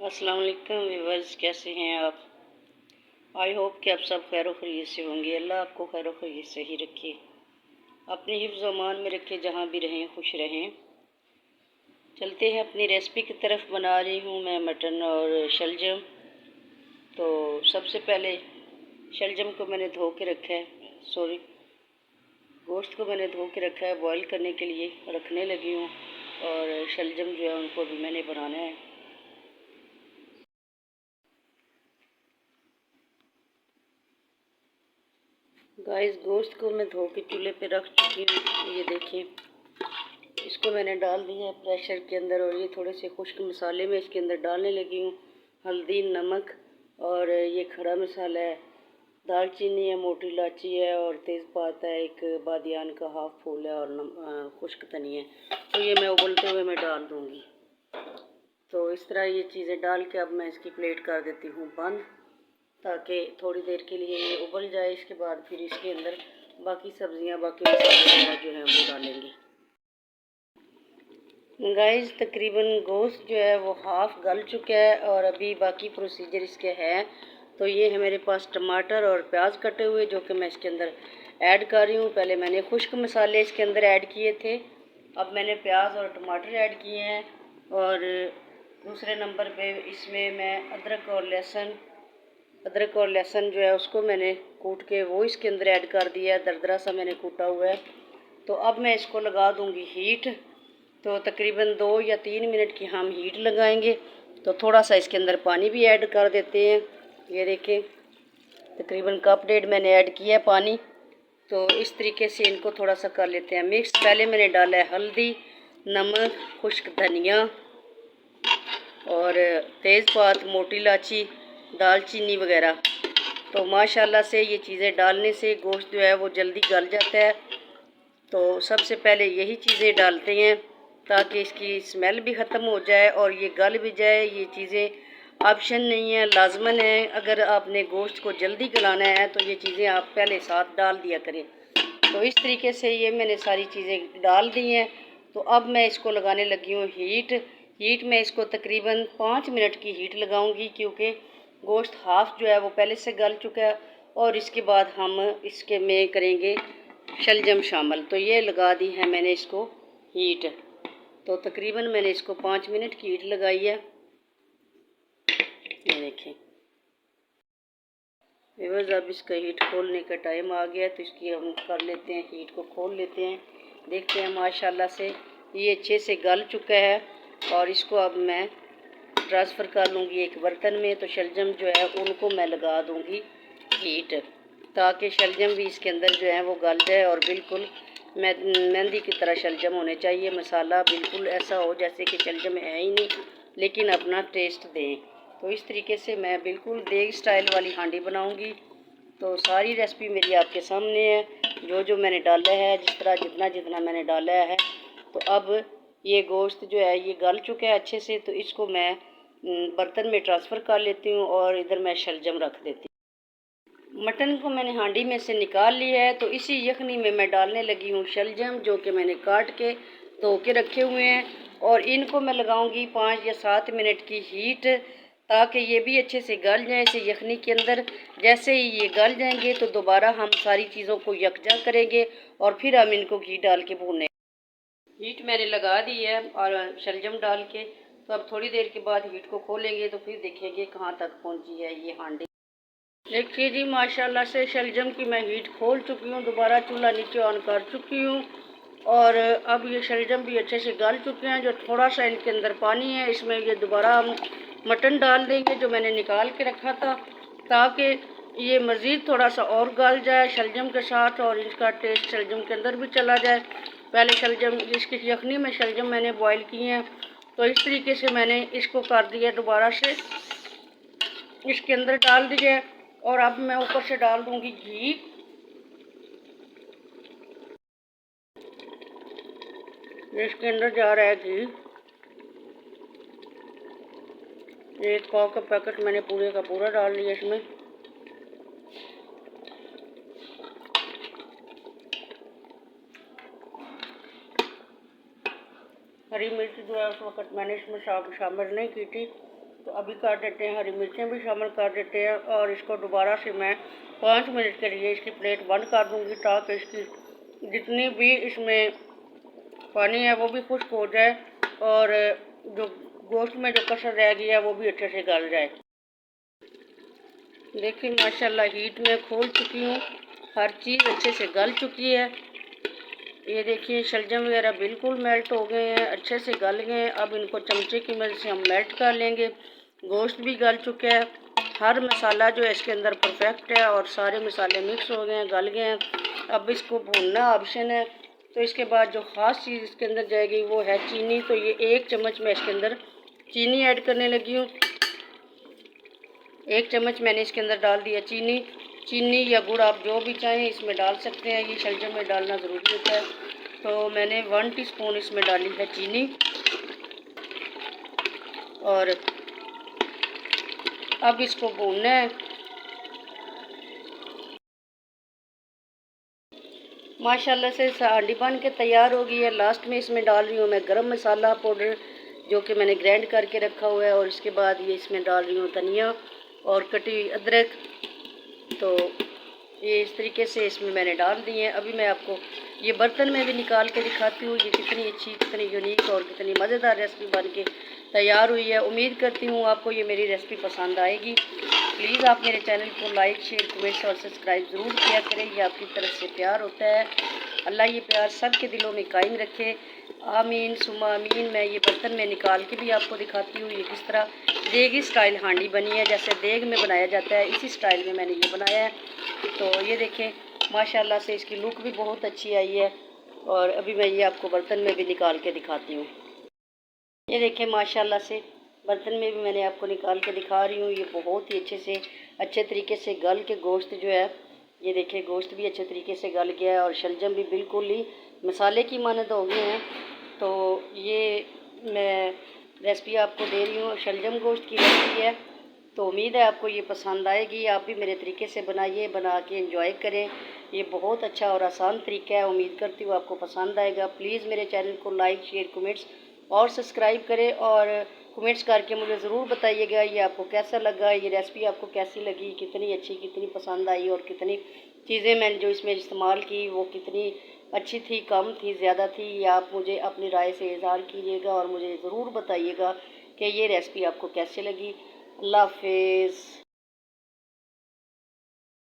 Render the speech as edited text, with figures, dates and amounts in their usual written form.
अस्सलाम वालेकुम व्यूअर्स, कैसे हैं आप। आई होप कि आप सब खैर खैरियत से होंगे। अल्लाह आपको खैर खैरियत से ही रखे, अपने हिफ्ज़ अमान में रखे, जहाँ भी रहें खुश रहें। चलते हैं अपनी रेसिपी की तरफ। बना रही हूँ मैं मटन और शलजम। तो सबसे पहले शलजम को मैंने धो के रखा है, गोश्त को मैंने धो के रखा है, बॉईल करने के लिए रखने लगी हूँ। और शलजम जो है उनको भी मैंने बनाना है। गाइस, गोश्त को मैं धो के चूल्हे पे रख चुकी हूँ। ये देखिए, इसको मैंने डाल दिया है प्रेशर के अंदर। और ये थोड़े से खुश्क मसाले में इसके अंदर डालने लगी हूँ। हल्दी, नमक और ये खड़ा मसाला है, दालचीनी है, मोटी इलायची है और तेज़पात है, एक बादियान का हाफ फूल है और खुश्क धनिया है। तो ये मैं उबलते हुए मैं डाल दूँगी। तो इस तरह ये चीज़ें डाल के अब मैं इसकी प्लेट कर देती हूँ बंद, ताकि थोड़ी देर के लिए ये उबल जाए। इसके बाद फिर इसके अंदर बाकी सब्जियां, बाकी मसाले जो हैं वो डालेंगे। गाइस, तकरीबन गोश्त जो है वो हाफ़ गल चुका है और अभी बाकी प्रोसीजर इसके है। तो ये है मेरे पास टमाटर और प्याज कटे हुए, जो कि मैं इसके अंदर ऐड कर रही हूँ। पहले मैंने खुश्क मसाले इसके अंदर ऐड किए थे, अब मैंने प्याज और टमाटर ऐड किए हैं। और दूसरे नंबर पे इसमें मैं अदरक और लहसुन जो है उसको मैंने कूट के वो इसके अंदर ऐड कर दिया है, दरदरा सा मैंने कूटा हुआ है। तो अब मैं इसको लगा दूंगी हीट। तो तकरीबन 2 या 3 मिनट की हम हीट लगाएंगे। तो थोड़ा सा इसके अंदर पानी भी ऐड कर देते हैं। ये देखें, तकरीबन कप डेढ़ मैंने ऐड किया है पानी। तो इस तरीके से इनको थोड़ा सा कर लेते हैं मिक्स। पहले मैंने डाला है हल्दी, नमक, खुश्क धनिया और तेज़पात, मोटी इलायची, दालचीनी वगैरह। तो माशाल्लाह से ये चीज़ें डालने से गोश्त जो है वो जल्दी गल जाता है। तो सबसे पहले यही चीज़ें डालते हैं ताकि इसकी स्मेल भी ख़त्म हो जाए और ये गल भी जाए। ये चीज़ें ऑप्शन नहीं है, लाजमन है। अगर आपने गोश्त को जल्दी गलाना है तो ये चीज़ें आप पहले साथ डाल दिया करें। तो इस तरीके से ये मैंने सारी चीज़ें डाल दी हैं। तो अब मैं इसको लगाने लगी हूँ हीट में इसको तकरीबन 5 मिनट की हीट लगाऊंगी, क्योंकि गोश्त हाफ जो है वो पहले से गल चुका है। और इसके बाद हम इसके में करेंगे शलजम शामिल। तो ये लगा दी है मैंने इसको हीट। तो तकरीबन मैंने इसको 5 मिनट की हीट लगाई है। ये देखें व्यूअर्स, अब इसका हीट खोलने का टाइम आ गया। तो इसकी हम कर लेते हैं, हीट को खोल लेते हैं। देखते हैं माशाल्लाह से ये अच्छे से गल चुका है। और इसको अब मैं ट्रांसफ़र कर लूँगी एक बर्तन में। तो शलजम जो है उनको मैं लगा दूँगी हीट, ताकि शलजम भी इसके अंदर जो है वो गल जाए और बिल्कुल मेहंदी की तरह शलजम होने चाहिए। मसाला बिल्कुल ऐसा हो जैसे कि शलजम है ही नहीं, लेकिन अपना टेस्ट दें। तो इस तरीके से मैं बिल्कुल देग स्टाइल वाली हांडी बनाऊँगी। तो सारी रेसिपी मेरी आपके सामने है, जो जो मैंने डाला है, जिस तरह जितना जितना मैंने डाला है। तो अब ये गोश्त जो है ये गल चुका है अच्छे से। तो इसको मैं बर्तन में ट्रांसफ़र कर लेती हूँ और इधर मैं शलजम रख देती हूँ। मटन को मैंने हांडी में से निकाल लिया है। तो इसी यखनी में मैं डालने लगी हूँ शलजम, जो कि मैंने काट के धो के रखे हुए हैं। और इनको मैं लगाऊंगी 5 या 7 मिनट की हीट, ताकि ये भी अच्छे से गल जाए इसे यखनी के अंदर। जैसे ही ये गल जाएंगे तो दोबारा हम सारी चीज़ों को यकजा करेंगे और फिर हम इनको घी डाल के भूनें। हीट मैंने लगा दी है और शलजम डाल के। तो अब थोड़ी देर के बाद हीट को खोलेंगे तो फिर देखेंगे कहाँ तक पहुँची है ये हांडी। देखिए जी, माशाल्लाह से शलजम की मैं हीट खोल चुकी हूँ, दोबारा चूल्हा नीचे ऑन कर चुकी हूँ। और अब ये शलजम भी अच्छे से गल चुके हैं। जो थोड़ा सा इनके अंदर पानी है, इसमें ये दोबारा हम मटन डाल देंगे जो मैंने निकाल के रखा था, ताकि ये मज़ीद थोड़ा सा और गल जाए शलजम के साथ और इसका टेस्ट शलजम के अंदर भी चला जाए। पहले शलजम इसकी यखनी में शलजम मैंने बॉईल किए हैं। तो इस तरीके से मैंने इसको कर दिया, दोबारा से इसके अंदर डाल दिया। और अब मैं ऊपर से डाल दूंगी घी। इसके अंदर जा रहा है घी। 1 पाव का पैकेट मैंने पूरे का पूरा डाल लिया इसमें। हरी मिर्च जो है उस वक्त मैंने इसमें शामिल नहीं की थी, तो अभी कर देते हैं, हरी मिर्चें भी शामिल कर देते हैं और इसको दोबारा से मैं 5 मिनट के लिए इसकी प्लेट बंद कर दूंगी, ताकि इसकी जितनी भी इसमें पानी है वो भी खुश्क हो जाए और जो गोश्त में जो कसर रह गई है वो भी अच्छे से गल जाए। देखिए माशाल्लाह हीट में खोल चुकी हूँ, हर चीज़ अच्छे से गल चुकी है। ये देखिए शलजम वगैरह बिल्कुल मेल्ट हो गए हैं, अच्छे से गल गए हैं। अब इनको चमचे की मदद से हम मेल्ट कर लेंगे। गोश्त भी गल चुका है, हर मसाला जो है इसके अंदर परफेक्ट है और सारे मसाले मिक्स हो गए हैं, गल गए हैं। अब इसको भूनना ऑप्शन है। तो इसके बाद जो ख़ास चीज़ इसके अंदर जाएगी वो है चीनी। तो ये 1 चम्मच मैं इसके अंदर चीनी ऐड करने लगी हूँ। 1 चम्मच मैंने इसके अंदर डाल दिया चीनी। चीनी या गुड़ आप जो भी चाहें इसमें डाल सकते हैं, ये शलजम में डालना ज़रूरी होता है। तो मैंने 1 टीस्पून इसमें डाली है चीनी और अब इसको भूनना है। माशाल्लाह से हांडी बन के तैयार हो गई है। लास्ट में इसमें डाल रही हूँ मैं गरम मसाला पाउडर, जो कि मैंने ग्राइंड करके रखा हुआ है, और इसके बाद ये इसमें डाल रही हूँ धनिया और कटी हुई अदरक। तो ये इस तरीके से इसमें मैंने डाल दी है। अभी मैं आपको ये बर्तन में भी निकाल के दिखाती हूँ ये कितनी अच्छी, कितनी यूनिक और कितनी मज़ेदार रेसिपी बन के तैयार हुई है। उम्मीद करती हूँ आपको ये मेरी रेसिपी पसंद आएगी। प्लीज़ आप मेरे चैनल को लाइक, शेयर, कमेंट्स और सब्सक्राइब ज़रूर किया करें, ये आपकी तरफ से प्यार होता है। अल्लाह ये प्यार सब के दिलों में कायम रखे, आमीन सुमा आमीन। मैं ये बर्तन में निकाल के भी आपको दिखाती हूँ ये किस तरह देगी स्टाइल हांडी बनी है, जैसे देग में बनाया जाता है इसी स्टाइल में मैंने ये बनाया है। तो ये देखें माशाल्लाह से इसकी लुक भी बहुत अच्छी आई है। और अभी मैं ये आपको बर्तन में भी निकाल के दिखाती हूँ। ये देखें माशाल्लाह से बर्तन में भी मैंने आपको निकाल के दिखा रही हूँ। ये बहुत ही अच्छे तरीके से गल के गोश्त जो है, ये देखें गोश्त भी अच्छे तरीके से गल गया है और शलजम भी बिल्कुल ही मसाले की मानद हो गए हैं। तो ये मैं रेसिपी आपको दे रही हूँ, शलजम गोश्त की रेसिपी है। तो उम्मीद है आपको ये पसंद आएगी। आप भी मेरे तरीके से बनाइए, बना के एंजॉय करें। ये बहुत अच्छा और आसान तरीका है, उम्मीद करती हूँ आपको पसंद आएगा। प्लीज़ मेरे चैनल को लाइक, शेयर, कमेंट्स और सब्सक्राइब करें और कमेंट्स करके मुझे ज़रूर बताइएगा ये आपको कैसा लगा, ये रेसिपी आपको कैसी लगी, कितनी अच्छी, कितनी पसंद आई और कितनी चीज़ें मैंने जो इसमें इस्तेमाल की वो कितनी अच्छी थी, कम थी, ज़्यादा थी। ये आप मुझे अपनी राय से इज़हार कीजिएगा और मुझे ज़रूर बताइएगा कि ये रेसिपी आपको कैसे लगी। अल्लाह हाफ़िज़।